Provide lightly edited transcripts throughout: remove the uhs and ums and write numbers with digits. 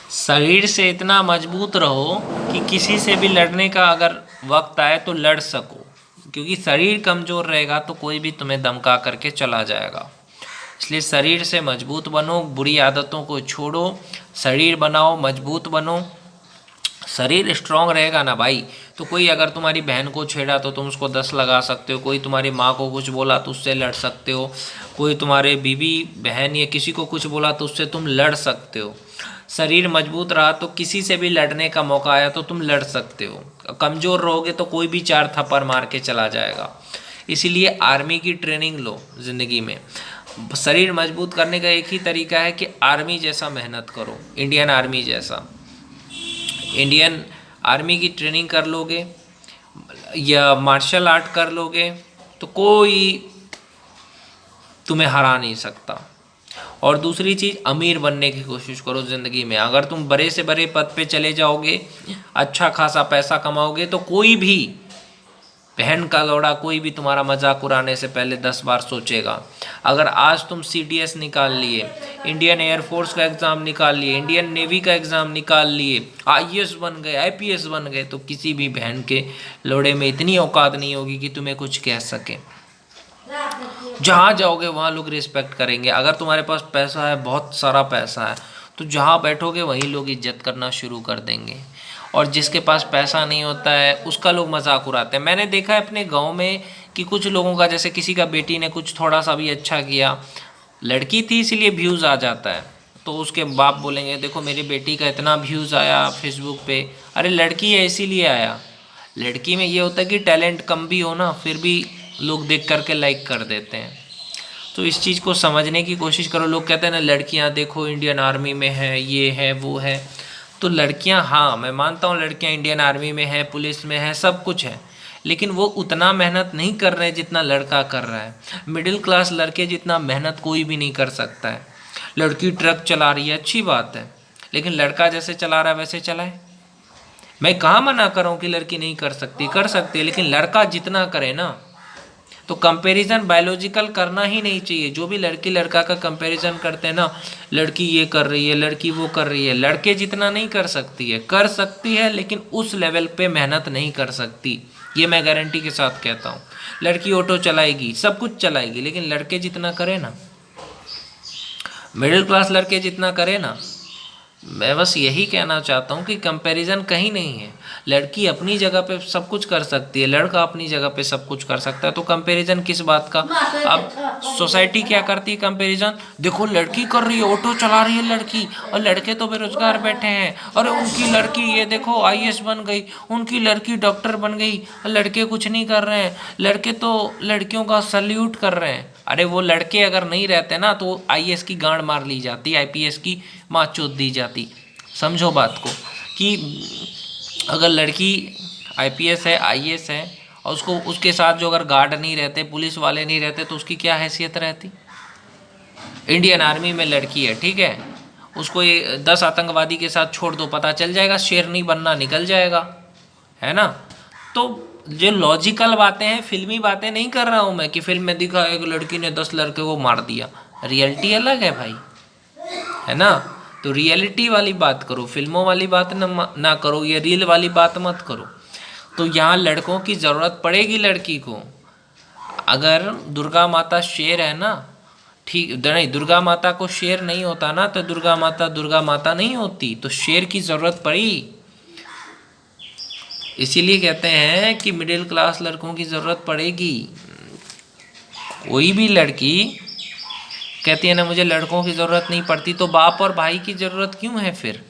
शरीर से इतना मजबूत रहो कि किसी से भी लड़ने का अगर वक्त आए तो लड़ सको, क्योंकि शरीर कमज़ोर रहेगा तो कोई भी तुम्हें धमका करके चला जाएगा। इसलिए शरीर से मजबूत बनो, बुरी आदतों को छोड़ो, शरीर बनाओ, मजबूत बनो। शरीर स्ट्रांग रहेगा ना भाई, तो कोई अगर तुम्हारी बहन को छेड़ा तो तुम उसको 10 लगा सकते हो, कोई तुम्हारी माँ को कुछ बोला तो उससे लड़ सकते हो, कोई तुम्हारे बीवी बहन या किसी को कुछ बोला तो उससे तुम लड़ सकते हो। शरीर मजबूत रहा तो किसी से भी लड़ने का मौका आया तो तुम लड़ सकते हो। कमज़ोर रहोगे तो कोई भी 4 थप्पड़ मार के चला जाएगा। इसीलिए आर्मी की ट्रेनिंग लो ज़िंदगी में। शरीर मजबूत करने का एक ही तरीका है कि आर्मी जैसा मेहनत करो, इंडियन आर्मी जैसा। इंडियन आर्मी की ट्रेनिंग कर लोगे या मार्शल आर्ट कर लोगे तो कोई तुम्हें हरा नहीं सकता। और दूसरी चीज़, अमीर बनने की कोशिश करो ज़िंदगी में। अगर तुम बड़े से बड़े पद पे चले जाओगे, अच्छा खासा पैसा कमाओगे, तो कोई भी बहन का लौड़ा, कोई भी तुम्हारा मजाक उड़ाने से पहले 10 बार सोचेगा। अगर आज तुम CDS निकाल लिए, इंडियन एयरफोर्स का एग्ज़ाम निकाल लिए, इंडियन नेवी का एग्ज़ाम निकाल लिए, IAS बन गए, IPS बन गए, तो किसी भी बहन के लौड़े में इतनी औकात नहीं होगी कि तुम्हें कुछ कह सके। जहाँ जाओगे वहाँ लोग रिस्पेक्ट करेंगे। अगर तुम्हारे पास पैसा है, बहुत सारा पैसा है, तो जहाँ बैठोगे वहीं लोग इज्जत करना शुरू कर देंगे। और जिसके पास पैसा नहीं होता है उसका लोग मजाक उड़ाते हैं। मैंने देखा है अपने गांव में कि कुछ लोगों का, जैसे किसी का बेटी ने कुछ थोड़ा सा भी अच्छा किया, लड़की थी इसलिए व्यूज़ आ जाता है, तो उसके बाप बोलेंगे देखो मेरी बेटी का इतना व्यूज़ आया फेसबुक पे। अरे लड़की है इसीलिए आया। लड़की में ये होता है कि टैलेंट कम भी हो ना, फिर भी लोग देख करके लाइक कर देते हैं। तो इस चीज़ को समझने की कोशिश करो। लोग कहते हैं ना लड़कियां देखो इंडियन आर्मी में है, ये है वो है, तो लड़कियां, हाँ मैं मानता हूँ लड़कियां इंडियन आर्मी में है, पुलिस में है, सब कुछ है, लेकिन वो उतना मेहनत नहीं कर रहे जितना लड़का कर रहा है। मिडिल क्लास लड़के जितना मेहनत कोई भी नहीं कर सकता है। लड़की ट्रक चला रही है, अच्छी बात है, लेकिन लड़का जैसे चला रहा है वैसे चलाए। मैं कहाँ मना कर रहा हूँ कि लड़की नहीं कर सकती, कर सकती है, लेकिन लड़का जितना करे ना, तो कंपैरिजन बायोलॉजिकल करना ही नहीं चाहिए। जो भी लड़की लड़का का कंपैरिजन करते हैं ना, लड़की ये कर रही है, लड़की वो कर रही है, लड़के जितना नहीं कर सकती है, कर सकती है लेकिन उस लेवल पे मेहनत नहीं कर सकती, ये मैं गारंटी के साथ कहता हूँ। लड़की ऑटो चलाएगी, सब कुछ चलाएगी, लेकिन लड़के जितना करे ना, मिडिल क्लास लड़के जितना करे ना, मैं बस यही कहना चाहता हूँ कि कंपैरिजन कहीं नहीं है। लड़की अपनी जगह पे सब कुछ कर सकती है, लड़का अपनी जगह पे सब कुछ कर सकता है, तो कंपैरिजन किस बात का। अब सोसाइटी क्या करती है कंपैरिजन, देखो लड़की कर रही है, ऑटो चला रही है लड़की, और लड़के तो बेरोजगार बैठे हैं, अरे उनकी लड़की ये देखो IAS बन गई, उनकी लड़की डॉक्टर बन गई, लड़के कुछ नहीं कर रहे हैं, लड़के तो लड़कियों का सल्यूट कर रहे हैं। अरे वो लड़के अगर नहीं रहते ना तो IAS की गांड मार ली जाती, IPS की माँ चोद दी जाती। समझो बात को कि अगर लड़की IPS है, IAS है, और उसको उसके साथ जो अगर गार्ड नहीं रहते, पुलिस वाले नहीं रहते, तो उसकी क्या हैसियत रहती। इंडियन आर्मी में लड़की है, ठीक है, उसको ये 10 आतंकवादी के साथ छोड़ दो, पता चल जाएगा, शेरनी बनना निकल जाएगा, है ना। तो जो लॉजिकल बातें हैं, फिल्मी बातें नहीं कर रहा हूँ मैं कि फिल्म में दिखा एक लड़की ने 10 लड़के को मार दिया। रियलिटी अलग है भाई, है ना। तो रियलिटी वाली बात करो, फिल्मों वाली बात ना करो, ये रील वाली बात मत करो। तो यहाँ लड़कों की ज़रूरत पड़ेगी लड़की को। अगर दुर्गा माता शेर है ना, ठीक नहीं, दुर्गा माता को शेर नहीं होता ना, तो दुर्गा माता नहीं होती, तो शेर की ज़रूरत पड़ी। इसीलिए कहते हैं कि मिडिल क्लास लड़कों की ज़रूरत पड़ेगी। कोई भी लड़की कहती है ना मुझे लड़कों की ज़रूरत नहीं पड़ती, तो बाप और भाई की ज़रूरत क्यों है फिर,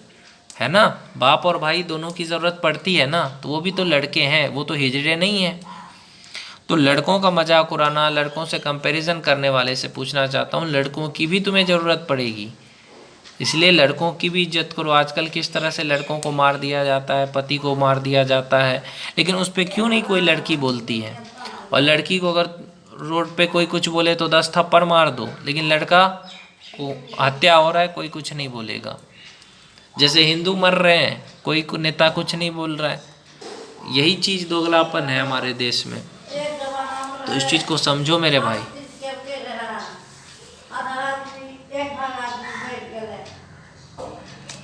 है ना। बाप और भाई दोनों की ज़रूरत पड़ती है ना, तो वो भी तो लड़के हैं, वो तो हिजड़े नहीं हैं। तो लड़कों का मजाक उड़ाना, लड़कों से कंपैरिजन करने वाले से पूछना चाहता हूँ, लड़कों की भी तुम्हें ज़रूरत पड़ेगी, इसलिए लड़कों की भी इज्जत करो। आजकल किस तरह से लड़कों को मार दिया जाता है, पति को मार दिया जाता है, लेकिन उस पर क्यों नहीं कोई लड़की बोलती है। और लड़की को अगर रोड पे कोई कुछ बोले तो 10 थप्पड़ मार दो, लेकिन लड़का को हत्या हो रहा है कोई कुछ नहीं बोलेगा। जैसे हिंदू मर रहे हैं, कोई नेता कुछ नहीं बोल रहा है। यही चीज़ दोगलापन है हमारे देश में। तो इस चीज़ को समझो मेरे भाई।